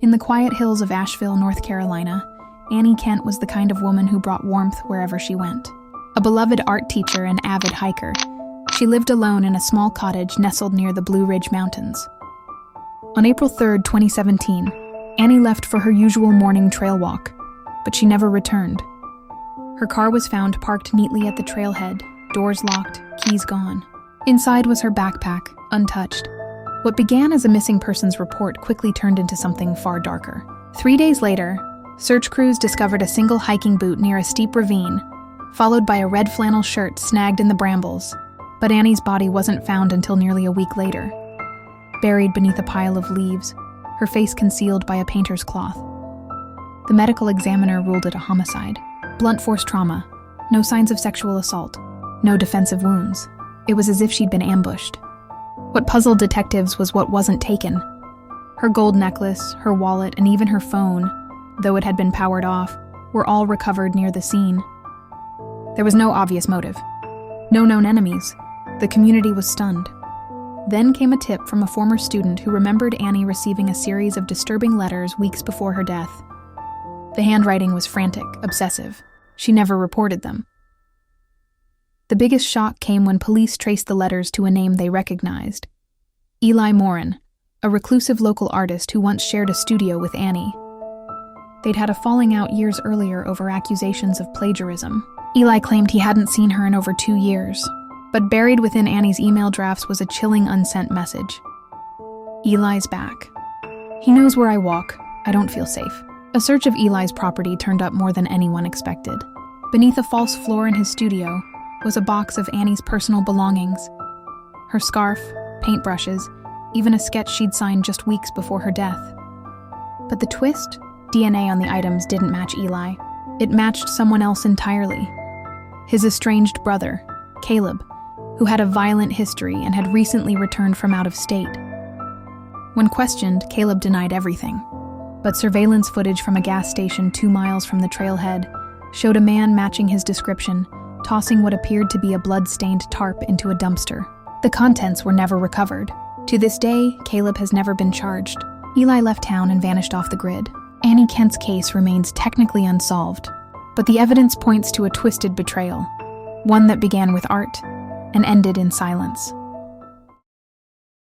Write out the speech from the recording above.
In the quiet hills of Asheville, North Carolina, Annie Kent was the kind of woman who brought warmth wherever she went. A beloved art teacher and avid hiker, she lived alone in a small cottage nestled near the Blue Ridge Mountains. On April 3, 2017, Annie left for her usual morning trail walk, but she never returned. Her car was found parked neatly at the trailhead, doors locked, keys gone. Inside was her backpack, untouched. What began as a missing persons report quickly turned into something far darker. 3 days later, search crews discovered a single hiking boot near a steep ravine, followed by a red flannel shirt snagged in the brambles. But Annie's body wasn't found until nearly a week later, buried beneath a pile of leaves, her face concealed by a painter's cloth. The medical examiner ruled it a homicide. Blunt force trauma, no signs of sexual assault, no defensive wounds. It was as if she'd been ambushed. What puzzled detectives was what wasn't taken. Her gold necklace, her wallet, and even her phone, though it had been powered off, were all recovered near the scene. There was no obvious motive. No known enemies. The community was stunned. Then came a tip from a former student who remembered Annie receiving a series of disturbing letters weeks before her death. The handwriting was frantic, obsessive. She never reported them. The biggest shock came when police traced the letters to a name they recognized. Eli Morin, a reclusive local artist who once shared a studio with Annie. They'd had a falling out years earlier over accusations of plagiarism. Eli claimed he hadn't seen her in over 2 years, but buried within Annie's email drafts was a chilling unsent message. Eli's back. He knows where I walk. I don't feel safe. A search of Eli's property turned up more than anyone expected. Beneath a false floor in his studio was a box of Annie's personal belongings. Her scarf, paintbrushes, even a sketch she'd signed just weeks before her death. But the twist? DNA on the items didn't match Eli. It matched someone else entirely. His estranged brother, Caleb, who had a violent history and had recently returned from out of state. When questioned, Caleb denied everything. But surveillance footage from a gas station 2 miles from the trailhead showed a man matching his description, tossing what appeared to be a blood-stained tarp into a dumpster. The contents were never recovered. To this day, Caleb has never been charged. Eli left town and vanished off the grid. Annie Kent's case remains technically unsolved, but the evidence points to a twisted betrayal, one that began with art and ended in silence.